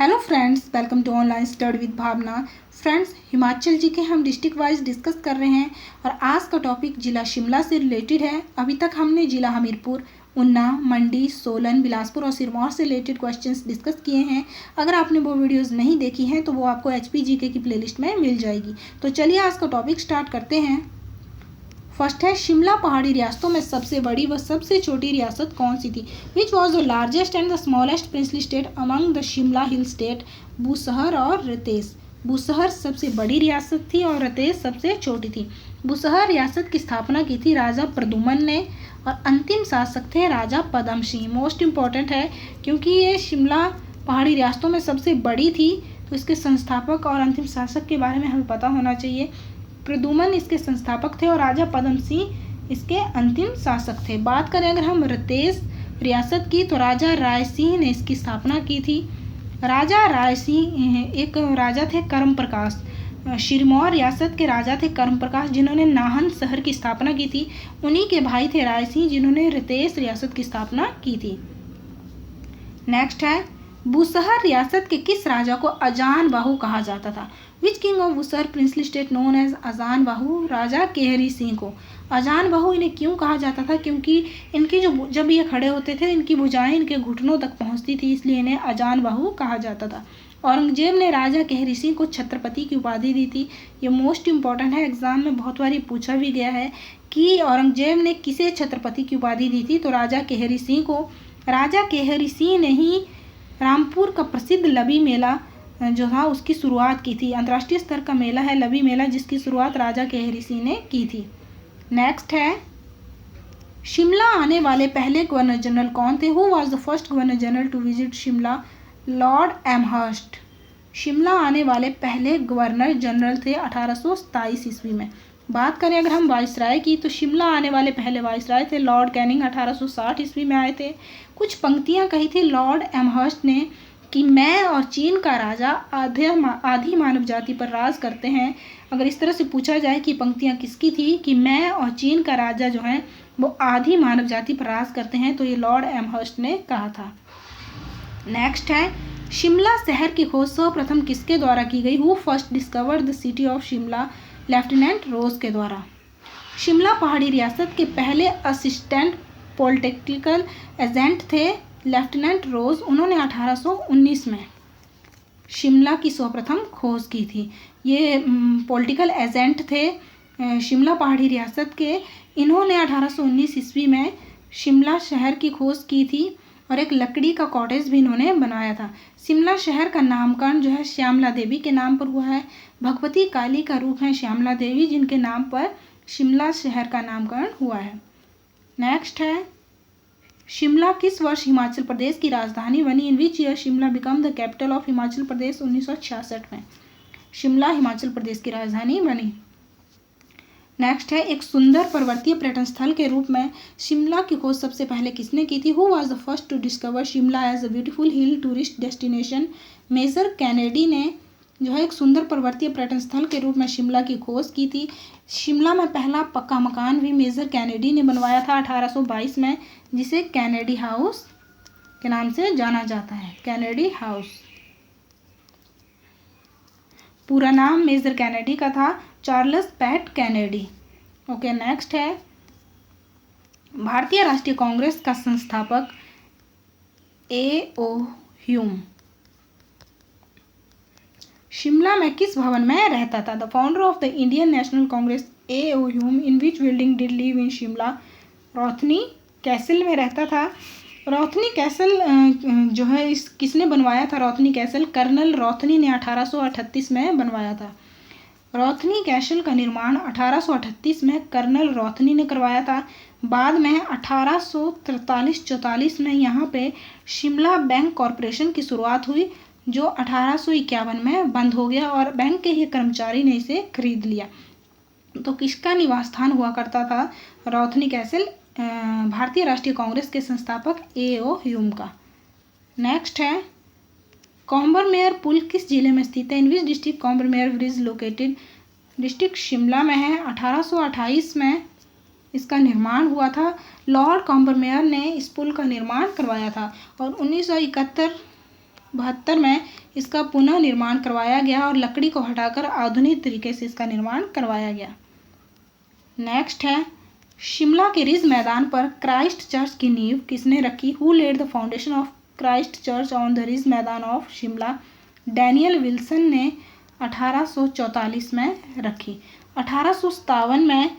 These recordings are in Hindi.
Hello friends, welcome to online study with Bhavna. Friends, Himachal G K हम डिस्ट्रिक्ट वाइज डिस्कस कर रहे हैं और आज का टॉपिक जिला शिमला से रिलेटेड है। अभी तक हमने जिला हमीरपुर, ऊना, मंडी, सोलन, बिलासपुर और सिरमौर से रिलेटेड क्वेश्चंस डिस्कस किए हैं। अगर आपने वो वीडियोस नहीं देखी हैं तो वो आपको HPGK की प्लेलिस्ट में मिल जाएगी। तो चलिए आज का टॉपिक स्टार्ट करते हैं। फर्स्ट है, शिमला पहाड़ी रियासतों में सबसे बड़ी व सबसे छोटी रियासत कौन सी थी? Which was the largest and the smallest princely state among the Shimla hill state? Bushahr और रतेश। बुसहर सबसे बड़ी रियासत थी और रतेश सबसे छोटी थी। बुसहर रियासत की स्थापना की थी राजा प्रदुमन ने और अंतिम शासक थे राजा पदम सिंह। मोस्ट इम्पॉर्टेंट है क्योंकि ये शिमला पहाड़ी रियासतों में सबसे बड़ी थी, तो इसके संस्थापक और अंतिम शासक के बारे में हमें पता होना चाहिए। प्रदुमन इसके संस्थापक थे और राजा पदम सिंह इसके अंतिम शासक थे। बात करें अगर हम रतेश रियासत की, तो राजा राय सिंह ने इसकी स्थापना की थी। राजा राय सिंह एक राजा थे कर्म प्रकाश। सिरमौर रियासत के राजा थे कर्म प्रकाश, जिन्होंने नाहन शहर की स्थापना की थी। उन्हीं के भाई थे राय सिंह, जिन्होंने रतेश रियासत की स्थापना की थी। नेक्स्ट है, बुसहर रियासत के किस राजा को अजान बाहू कहा जाता था? Which king of Bushahr princely state known as Ajanbahu? राजा केहरी सिंह को। अजान बाहू इन्हें क्यों कहा जाता था? क्योंकि इनकी जब ये खड़े होते थे इनकी भुजाएं इनके घुटनों तक पहुंचती थी, इसलिए इन्हें अजान बाहू कहा जाता था। औरंगजेब ने राजा केहरी सिंह को छत्रपति की उपाधि दी थी। ये मोस्ट इम्पॉर्टेंट है, एग्जाम में बहुत बार पूछा भी गया है कि औरंगजेब ने किसे छत्रपति की उपाधि दी थी, तो राजा केहरी सिंह को। राजा केहरी सिंह ने ही रामपुर का प्रसिद्ध लबी मेला जो था उसकी शुरुआत की थी। अंतर्राष्ट्रीय स्तर का मेला है लबी मेला, जिसकी शुरुआत राजा केहरी सिंह ने की थी। नेक्स्ट है, शिमला आने वाले पहले गवर्नर जनरल कौन थे? Who was the first governor general to visit Shimla? Lord Amherst. Shimla आने वाले पहले गवर्नर जनरल थे 1827 ईस्वी में। बात करें अगर हम वाइसराय की, तो शिमला आने वाले पहले वाइसराय थे लॉर्ड कैनिंग, 1860 ईस्वी में आए थे। कुछ पंक्तियां कही थी लॉर्ड एमहर्स्ट ने कि मैं और चीन का राजा आधी मानव जाति पर राज करते हैं। अगर इस तरह से पूछा जाए कि पंक्तियां किसकी थी कि मैं और चीन का राजा जो है वो आधी मानव जाति पर राज करते हैं, तो ये लॉर्ड एमहर्स्ट ने कहा था। नेक्स्ट है, शिमला शहर की खोज सर्वप्रथम किसके द्वारा की गई? Who first discovered the city of Shimla? Lieutenant Ross के द्वारा। शिमला पहाड़ी रियासत के पहले असिस्टेंट पॉलिटिकल एजेंट थे लेफ्टिनेंट रोज। उन्होंने 1819 में शिमला की सर्वप्रथम खोज की थी। ये पॉलिटिकल एजेंट थे शिमला पहाड़ी रियासत के। इन्होंने 1819 ईस्वी में शिमला शहर की खोज की थी और एक लकड़ी का कॉटेज भी इन्होंने बनाया था। शिमला शहर का नामकरण जो है श्यामला देवी के नाम पर हुआ है। भगवती काली का रूप है श्यामला देवी, जिनके नाम पर शिमला शहर का नामकरण हुआ है। नेक्स्ट है, शिमला किस वर्ष हिमाचल प्रदेश की राजधानी बनी? In which year Shimla become the capital of Himachal Pradesh? 1966 में शिमला हिमाचल प्रदेश की राजधानी बनी। नेक्स्ट है, एक सुंदर पर्वतीय पर्यटन स्थल के रूप में शिमला की खोज सबसे पहले किसने की थी? Who was the first to discover Shimla as a beautiful hill tourist destination? Major Kennedy ने जो है एक सुंदर पर्वतीय पर्यटन स्थल के रूप में शिमला की खोज की थी। शिमला में पहला पक्का मकान भी मेजर कैनेडी ने बनवाया था 1822 में, जिसे कैनेडी हाउस के नाम से जाना जाता है। कैनेडी हाउस पूरा नाम मेजर कैनेडी का था Charles PAT Kennedy. Okay, next है, भारतीय राष्ट्रीय कांग्रेस का संस्थापक A.O. ह्यूम शिमला में किस भवन में रहता था? The founder of the Indian National Congress A.O. Hume in which building did live in Shimla? Rothney castle में रहता था। रोथनी कैसल जो है इस किसने बनवाया था? रोथनी कैसल कर्नल रोथनी ने 1838 में बनवाया था। रोथनी कैसल का निर्माण 1838 में कर्नल रोथनी ने करवाया था। बाद में 1843-44 में यहाँ पे शिमला बैंक कॉरपोरेशन की शुरुआत हुई, जो 1851 में बंद हो गया और बैंक के ही कर्मचारी ने इसे खरीद लिया। तो किसका निवास स्थान हुआ करता था? रोथनी कैसल भारतीय राष्ट्रीय कांग्रेस के संस्थापक A.O. ह्यूम का। नेक्स्ट है, कॉम्बरमेयर पुल किस जिले में स्थित है? In which district Combermere bridge located? District Shimla में है। 1828 में इसका निर्माण हुआ था। लॉर्ड कॉम्बरमेयर ने इस पुल का निर्माण करवाया था और 1971 1972 में इसका पुनः निर्माण करवाया गया और लकड़ी को हटाकर आधुनिक तरीके से इसका निर्माण करवाया गया। नेक्स्ट है, शिमला के रिज मैदान पर क्राइस्ट चर्च की नींव किसने रखी? Who laid the foundation of Christ Church on the ridge maidan of Shimla? Daniel Wilson ने 1844 में रखी। 1857 में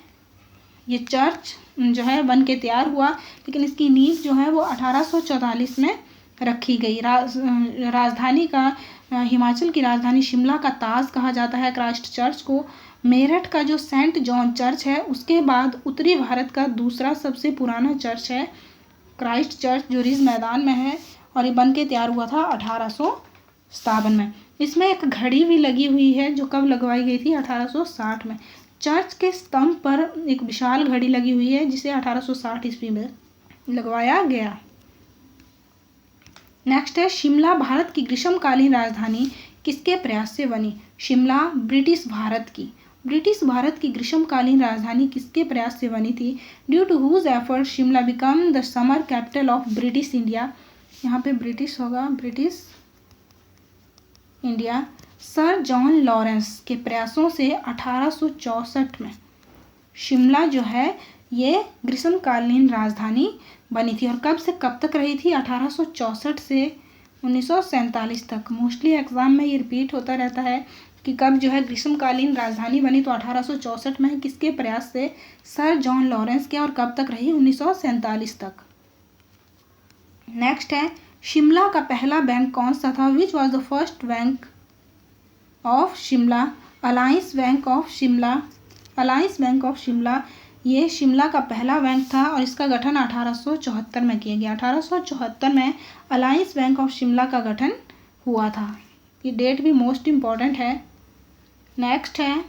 ये चर्च जो है बन के तैयार हुआ, लेकिन इसकी नींव जो है वो 1844 में रखी गई। राजधानी का हिमाचल की राजधानी शिमला का ताज कहा जाता है क्राइस्ट चर्च को। मेरठ का जो सेंट जॉन चर्च है उसके बाद उत्तरी भारत का दूसरा सबसे पुराना चर्च है क्राइस्ट चर्च, जो रिज मैदान में है, और ये बन के तैयार हुआ था 1857 में। इसमें एक घड़ी भी लगी हुई है जो कब लगवाई गई थी? 1860 में। चर्च के स्तंभ पर एक विशाल घड़ी लगी हुई है जिसे 1860 ईस्वी में लगवाया गया। नेक्स्ट है, शिमला भारत की ग्रीष्मकालीन राजधानी किसके प्रयास से बनी? शिमला ब्रिटिश भारत की ग्रीष्मकालीन राजधानी किसके प्रयास से बनी थी? Due to whose effort Shimla become the summer capital of British India. यहाँ पे ब्रिटिश होगा, British India. Sir John Lawrence के प्रयासों से 1864 में शिमला जो है ये ग्रीष्मकालीन राजधानी बनी थी। और कब से कब तक रही थी? 1864 से 1947 तक। मोस्टली एग्जाम में ये रिपीट होता रहता है कि कब जो है ग्रीष्मकालीन राजधानी बनी, तो 1864 में किसके प्रयास से? सर जॉन लॉरेंस के। और कब तक रही? 1947 तक। नेक्स्ट है, शिमला का पहला बैंक कौन सा था? विच was the first bank of Shimla? Alliance bank of Shimla ये शिमला का पहला बैंक था और इसका गठन 1874 में किया गया। 1874 में अलायंस बैंक ऑफ शिमला का गठन हुआ था। ये डेट भी मोस्ट इम्पॉर्टेंट है। नेक्स्ट है,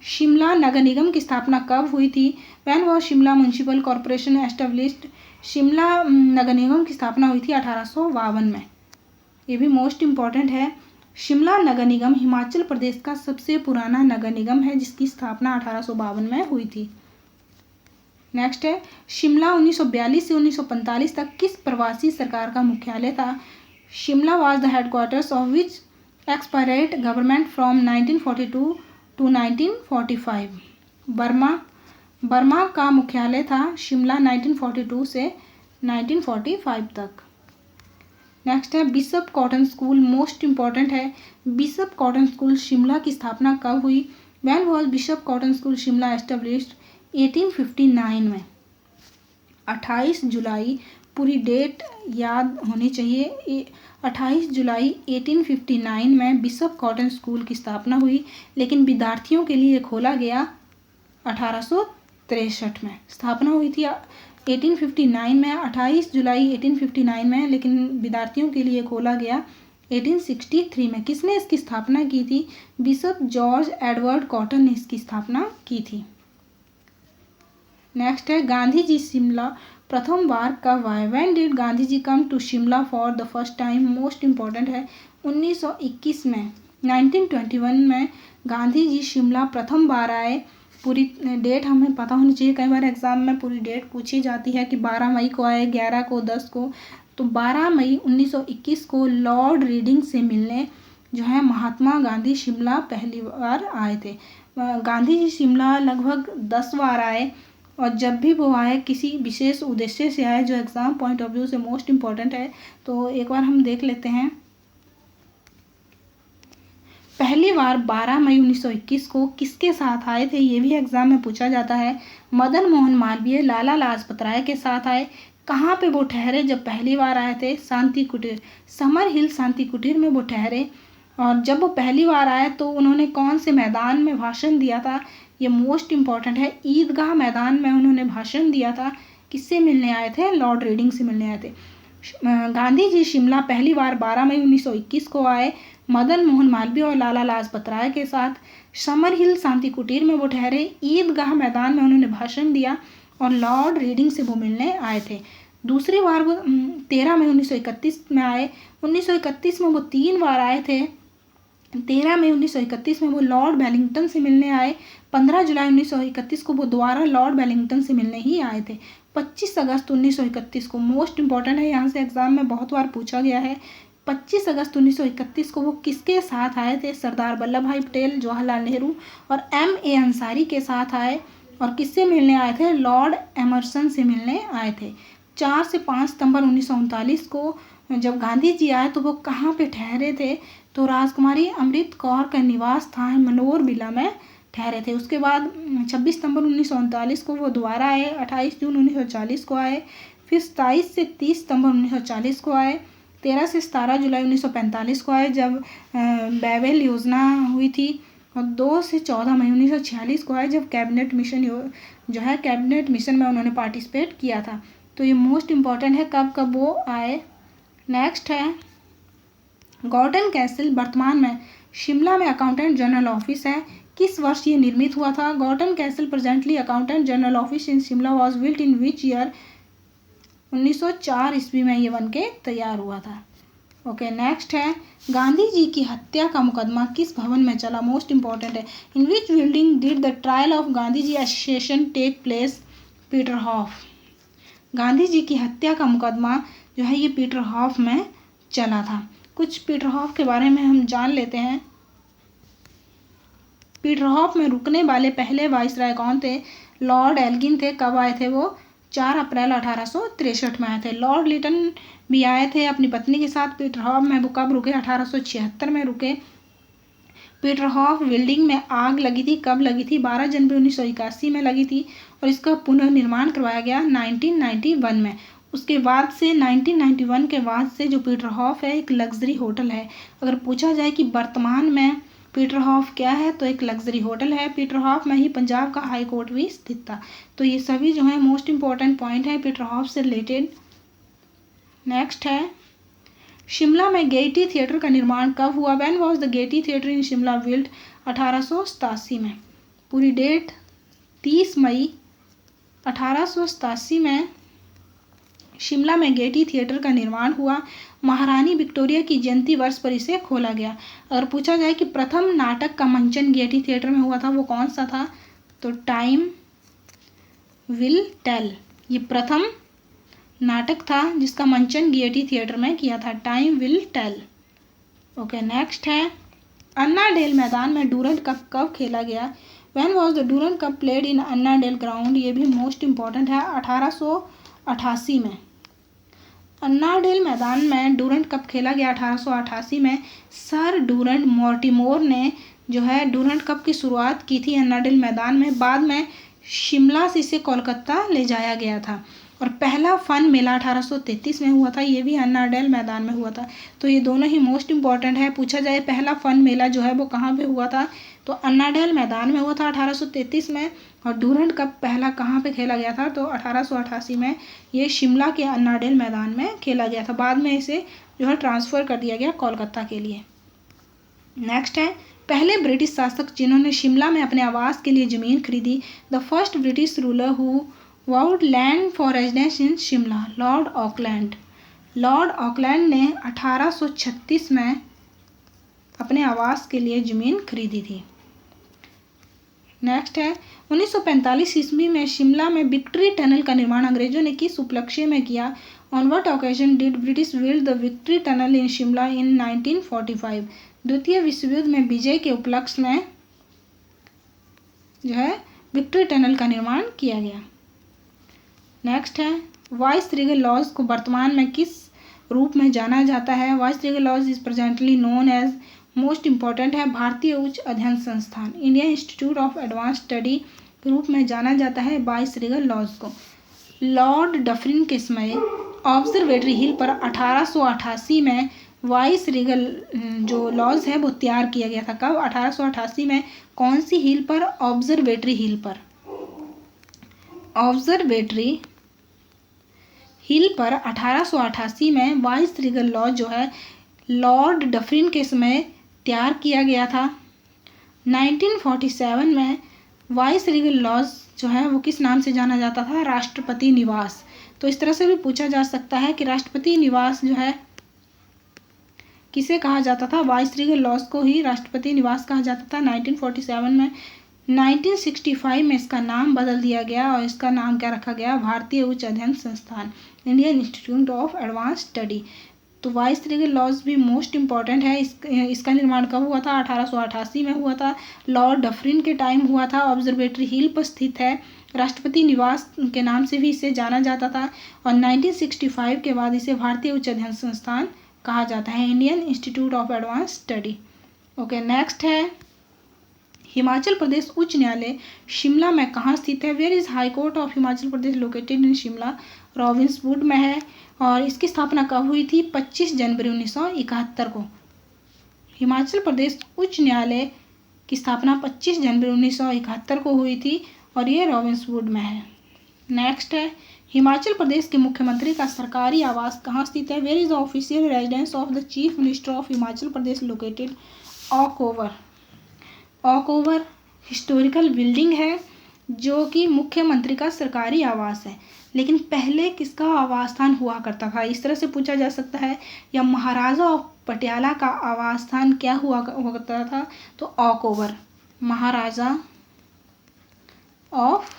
शिमला नगर निगम की स्थापना कब हुई थी? When was Shimla municipal corporation established? Shimla नगर निगम की स्थापना हुई थी 1852 में। ये भी मोस्ट इम्पॉर्टेंट है। शिमला नगर निगम हिमाचल प्रदेश का सबसे पुराना नगर निगम है जिसकी स्थापना 1852 में हुई थी। नेक्स्ट है, शिमला 1942 से 1945 तक किस प्रवासी सरकार का मुख्यालय था? Shimla was the headquarters of which expatriate government from 1942 to 1945? Burma का मुख्यालय था शिमला 1942 से 1945 तक। नेक्स्ट है, bishop cotton school most important है। बिशप कॉटन स्कूल शिमला की स्थापना कब हुई? When was bishop cotton school Shimla established? 1859 में। 28 जुलाई, पूरी डेट याद होनी चाहिए। 28 जुलाई 1859 में बिशप कॉटन स्कूल की स्थापना हुई, लेकिन विद्यार्थियों के लिए खोला गया 1863 में। स्थापना हुई थी 1859 में, 28 जुलाई 1859 में, लेकिन विद्यार्थियों के लिए खोला गया 1863 में। किसने इसकी स्थापना की थी? बिशप जॉर्ज एडवर्ड कॉटन ने इसकी स्थापना की थी। नेक्स्ट है, गांधी जी शिमला प्रथम बार कब आए? When did Gandhi ji come to Shimla for the first time? Most important है। 1921 में, 1921 में गांधी जी शिमला प्रथम बार आए। पूरी डेट हमें पता होनी चाहिए, कई बार एग्जाम में पूरी डेट पूछी जाती है कि 12 मई को आए, 11 को, 10 को। तो 12 मई 1921 को लॉर्ड रीडिंग से मिलने जो है महात्मा गांधी शिमला पहली बार आए थे। गांधी जी शिमला लगभग 10 बार आए और जब भी वो आए किसी विशेष उद्देश्य से आए जो एग्ज़ाम पॉइंट ऑफ व्यू से मोस्ट इम्पॉर्टेंट है। तो एक बार हम देख लेते हैं। पहली बार 12 मई 1921 को किसके साथ आए थे? ये भी एग्जाम में पूछा जाता है। मदन मोहन मालवीय, लाला लाजपत राय के साथ आए। कहाँ पे वो ठहरे जब पहली बार आए थे? शांति कुटीर, समर हिल शांति कुटीर में वो ठहरे। और जब वो पहली बार आए तो उन्होंने कौन से मैदान में भाषण दिया था? ये मोस्ट इम्पॉर्टेंट है। ईदगाह मैदान में उन्होंने भाषण दिया था। किससे मिलने आए थे? लॉर्ड रीडिंग से मिलने आए थे। गांधी जी शिमला पहली बार 12 मई 1921 को आए मदन मोहन मालवीय और लाला लाजपत राय के साथ। समर हिल शांति कुटीर में वो ठहरे। ईदगाह मैदान में उन्होंने भाषण दिया और लॉर्ड रीडिंग से वो मिलने आए थे। दूसरी बार वो 13 मई 1931 में आए। 1931 में वो 3 बार आए थे। 13 मई 1931 में वो लॉर्ड वेलिंगटन से मिलने आए। 15 जुलाई 1931 को वो दोबारा लॉर्ड वेलिंगटन से मिलने ही आए थे। 25 अगस्त 1931 को, मोस्ट इम्पॉर्टेंट है, यहाँ से एग्जाम में बहुत बार पूछा गया है। 25 अगस्त 1931 को वो किसके साथ आए थे? सरदार वल्लभ भाई पटेल, जवाहरलाल नेहरू और M.A. अंसारी के साथ आए। और किससे मिलने आए थे? लॉर्ड एमर्सन से मिलने आए थे। 4 से 5 सितंबर 1939 को जब गांधी जी आए तो वो कहाँ पे ठहरे थे? तो राजकुमारी अमृत कौर का निवास स्थान मनोर विला में ठहरे थे। उसके बाद 26 सितंबर 1939 को वो दोबारा आए, 28 जून 1940 को आए, फिर 27 से 30 सितंबर 1940 को आए, 13 से 17 जुलाई 1945 को आए जब बैवेल योजना हुई थी, और 2 से 14 मई 1946 को आए जब कैबिनेट मिशन जो है कैबिनेट मिशन में उन्होंने पार्टिसिपेट किया था। तो ये मोस्ट इम्पॉर्टेंट है कब कब वो आए। नेक्स्ट है गॉर्डन कैसल वर्तमान में शिमला में अकाउंटेंट जनरल ऑफिस है। किस वर्ष ये निर्मित हुआ था? Gorton Castle presently accountant general office in Shimla was built in which year? 1904 ईस्वी में ये बन के तैयार हुआ था। ओके, नेक्स्ट है गांधी जी की हत्या का मुकदमा किस भवन में चला? मोस्ट इम्पॉर्टेंट है। In which building did the trial of Gandhi ji assassination take place? Peterhoff. Gandhi ji की हत्या का मुकदमा जो है ये पीटरहॉफ में चला था। कुछ पीटरहॉफ के बारे में हम जान लेते हैं। पीटरहॉफ में रुकने वाले पहले वाइसराय कौन थे? लॉर्ड एल्गिन थे। कब आए थे वो? 4 अप्रैल 1863 में आए थे। लॉर्ड लिटन भी आए थे अपनी पत्नी के साथ पीटरहॉफ में। वो कब रुके? 1876 में रुके। पीटरहॉफ बिल्डिंग में आग लगी थी। कब लगी थी? 12 जनवरी 1981 में लगी थी और इसका पुनर्निर्माण करवाया गया 1991 में। उसके बाद से 1991 के बाद से जो पीटरहॉफ है एक लग्जरी होटल है। अगर पूछा जाए कि वर्तमान में पीटरहॉफ क्या है तो एक लग्जरी होटल है। पीटरहॉफ में ही पंजाब का हाई कोर्ट भी स्थित था। तो ये सभी जो है मोस्ट इम्पॉर्टेंट पॉइंट है पीटरहॉफ से रिलेटेड। नेक्स्ट है शिमला में गेयटी थिएटर का निर्माण कब हुआ? When was the Gaiety theatre in Shimla built? 1887 में। पूरी डेट 30 मई 1887 में शिमला में गेयटी थिएटर का निर्माण हुआ। महारानी विक्टोरिया की जयंती वर्ष पर इसे खोला गया। अगर पूछा जाए कि प्रथम नाटक का मंचन गेयटी थिएटर में हुआ था वो कौन सा था? तो टाइम विल टेल। ये प्रथम नाटक था जिसका मंचन गेयटी थिएटर में किया था। Time will tell. Okay, next है अन्नाडेल मैदान में डूरंट कप कब खेला गया? When was the Durand Cup played in Annandale ground? ये भी मोस्ट इम्पॉर्टेंट है। 1888 में अन्नाडेल मैदान में डूरंट कप खेला गया 1888 में। सर डूरंट मोर्टिमोर ने जो है डूरंट कप की शुरुआत की थी अन्नाडेल मैदान में। बाद में शिमला से इसे कोलकाता ले जाया गया था और पहला फन मेला 1833 में हुआ था। ये भी अन्नाडेल मैदान में हुआ था। तो ये दोनों ही मोस्ट इम्पॉर्टेंट है। पूछा जाए पहला फन मेला जो है वो कहाँ पे हुआ था तो अन्नाडेल मैदान में हुआ था 1833 में। और डूरंट कप पहला कहाँ पे खेला गया था तो 1888 में ये शिमला के अन्नाडेल मैदान में खेला गया था। बाद में इसे जो है ट्रांसफ़र कर दिया गया कोलकाता के लिए। नेक्स्ट है पहले ब्रिटिश शासक जिन्होंने शिमला में अपने आवास के लिए ज़मीन खरीदी। The first British ruler who vowed land for residence in Shimla? Lord Auckland. Lord Auckland ने 1836 में अपने आवास के लिए ज़मीन खरीदी थी। नेक्स्ट है 1945 ईस्वी में शिमला में विक्ट्री टनल का निर्माण अंग्रेजों ने किस उपलक्ष्य में किया? On what occasion did British build the victory tunnel in Shimla in 1945? द्वितीय विश्व युद्ध में विजय के उपलक्ष्य में जो है विक्ट्री टनल का निर्माण किया गया। नेक्स्ट है वाइस रीगल लॉज को वर्तमान में किस रूप में जाना जाता है? Vice Regal Lodge is presently known as most important है भारतीय उच्च अध्ययन संस्थान Indian Institute of Advance Study के रूप में जाना जाता है वाइस रीगल लॉज को। लॉर्ड डफरिन के समय ऑब्जर्वेटरी हिल पर 1888 में वाइस रीगल जो लॉज है वो तैयार किया गया था। कब? 1888 में। कौन सी हिल पर? ऑब्जर्वेटरी हिल पर। ऑब्जर्वेटरी हिल पर 1888 में वाइस रीगल लॉज जो है लॉर्ड डफरिन के समय तैयार किया गया था। 1947 में वाइस रीगल लॉज जो है वो किस नाम से जाना जाता था? राष्ट्रपति निवास। तो इस तरह से भी पूछा जा सकता है कि राष्ट्रपति निवास जो है किसे कहा जाता था? वाइस रीगल लॉज को ही राष्ट्रपति निवास कहा जाता था 1947 में। 1965 में इसका नाम बदल दिया गया और इसका नाम क्या रखा गया, भारतीय उच्च अध्ययन संस्थान, Indian Institute of Advance study. तो वाइस तरह के लॉज भी मोस्ट इम्पॉर्टेंट है। इसका निर्माण कब हुआ था, 1888 में हुआ था। लॉर्ड डफरिन के टाइम हुआ था। ऑब्जर्वेटरी हिल पर स्थित है। राष्ट्रपति निवास के नाम से भी इसे जाना जाता था और 1965 के बाद इसे भारतीय उच्च अध्ययन संस्थान कहा जाता है, Indian Institute of Advance study. Okay, next है हिमाचल प्रदेश उच्च न्यायालय शिमला में कहाँ स्थित है। Where is high court of Himachal Pradesh located in Shimla, Robinswood में है। और इसकी स्थापना कब हुई थी, 25 जनवरी 1971 को। हिमाचल प्रदेश उच्च न्यायालय की स्थापना 25 जनवरी 1971 को हुई थी और ये रॉबिन्सवुड में है। नेक्स्ट है हिमाचल प्रदेश के मुख्यमंत्री का सरकारी आवास कहाँ स्थित है। Where is the official residence of the chief minister of Himachal Pradesh located Oakover. Oakover historical building है जो कि मुख्यमंत्री का सरकारी आवास है। लेकिन पहले किसका आवास स्थान हुआ करता था, इस तरह से पूछा जा सकता है। या महाराजा ऑफ पटियाला का आवास स्थान क्या हुआ करता था, तो ऑक over, Maharaja of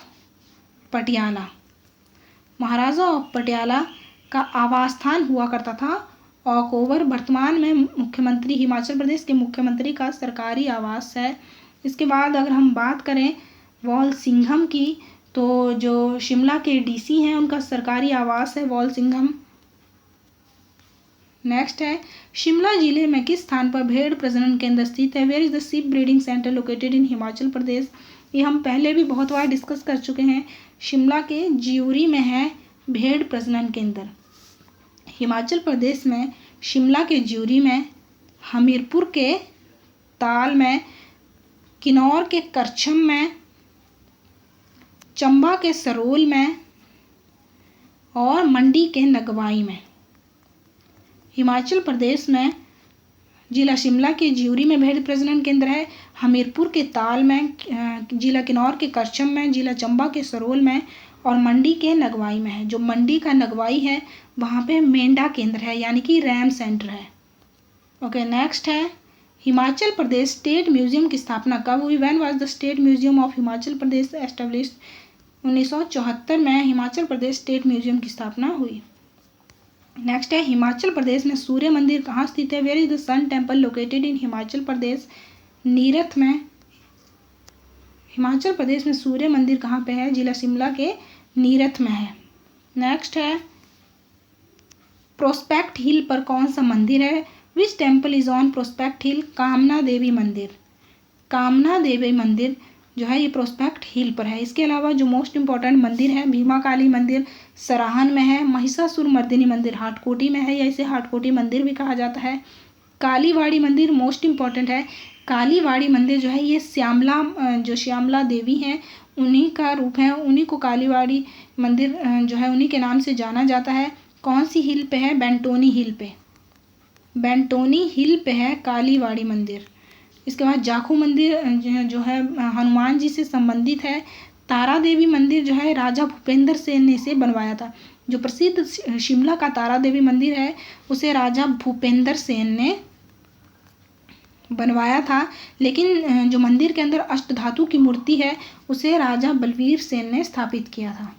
Patiala, Maharaja of Patiala का आवास स्थान हुआ करता था ऑक ओवर। वर्तमान में मुख्यमंत्री, हिमाचल प्रदेश के मुख्यमंत्री का सरकारी आवास है। इसके बाद अगर हम बात करें वॉलसिंघम की, तो जो शिमला के डीसी हैं उनका सरकारी आवास है वॉलसिंघम। नेक्स्ट है शिमला जिले में किस स्थान पर भेड़ प्रजनन केंद्र स्थित है। Where is the sheep breeding centre located in Himachal Pradesh. ये हम पहले भी बहुत बार डिस्कस कर चुके हैं। शिमला के ज्यूरी में है भेड़ प्रजनन केंद्र। हिमाचल प्रदेश में शिमला के ज्यूरी में, हमीरपुर के ताल में, किन्नौर के करछम में, चंबा के सरोल में और मंडी के नगवाई में। हिमाचल प्रदेश में जिला शिमला के ज्यूरी में भेड़ प्रजनन केंद्र है, हमीरपुर के ताल में, जिला किन्नौर के करछम में, जिला चंबा के सरोल में और मंडी के नगवाई में है। जो मंडी का नगवाई है वहाँ पे मेंढा केंद्र है, यानी कि रैम सेंटर है। ओके, नेक्स्ट है हिमाचल प्रदेश स्टेट म्यूजियम की स्थापना कब हुई। When was the state museum of Himachal Pradesh established. 1974 में हिमाचल प्रदेश स्टेट म्यूजियम की स्थापना हुई। नेक्स्ट है हिमाचल प्रदेश में सूर्य मंदिर कहाँ स्थित है। Where is the sun temple located in Himachal Pradesh, Nirath में। हिमाचल प्रदेश में सूर्य मंदिर कहाँ पे है, जिला शिमला के नीरथ में है। नेक्स्ट है प्रोस्पेक्ट हिल पर कौन सा मंदिर है। Which temple is on prospect hill. Kamna Devi मंदिर। कामना देवी मंदिर जो है ये प्रोस्पेक्ट हिल पर है। इसके अलावा जो मोस्ट इम्पॉर्टेंट मंदिर है, भीमा काली मंदिर सराहन में है, महिषासुर मर्दिनी मंदिर हाटकोटी में है, या इसे हाटकोटी मंदिर भी कहा जाता है। कालीवाड़ी मंदिर मोस्ट इम्पॉर्टेंट है। कालीवाड़ी मंदिर जो है ये श्यामला, जो श्यामला देवी हैं उन्हीं का रूप है, उन्हीं को कालीवाड़ी मंदिर जो है उन्हीं के नाम से जाना जाता है। कौन सी हिल पे है, बेंटोनी हिल पे, बेंटोनी हिल पे है कालीवाड़ी मंदिर। इसके बाद जाखू मंदिर जो है हनुमान जी से संबंधित है। तारा देवी मंदिर जो है राजा भूपेंद्र सेन ने इसे बनवाया था। जो प्रसिद्ध शिमला का तारा देवी मंदिर है उसे राजा भूपेंद्र सेन ने बनवाया था, लेकिन जो मंदिर के अंदर अष्टधातु की मूर्ति है उसे राजा बलवीर सेन ने स्थापित किया था।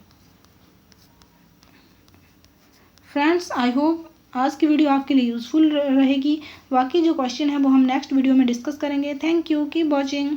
फ्रेंड्स, आई होप आज की वीडियो आपके लिए यूज़फुल रहेगी। बाकी जो क्वेश्चन है वो हम नेक्स्ट वीडियो में डिस्कस करेंगे। Thank you, keep watching.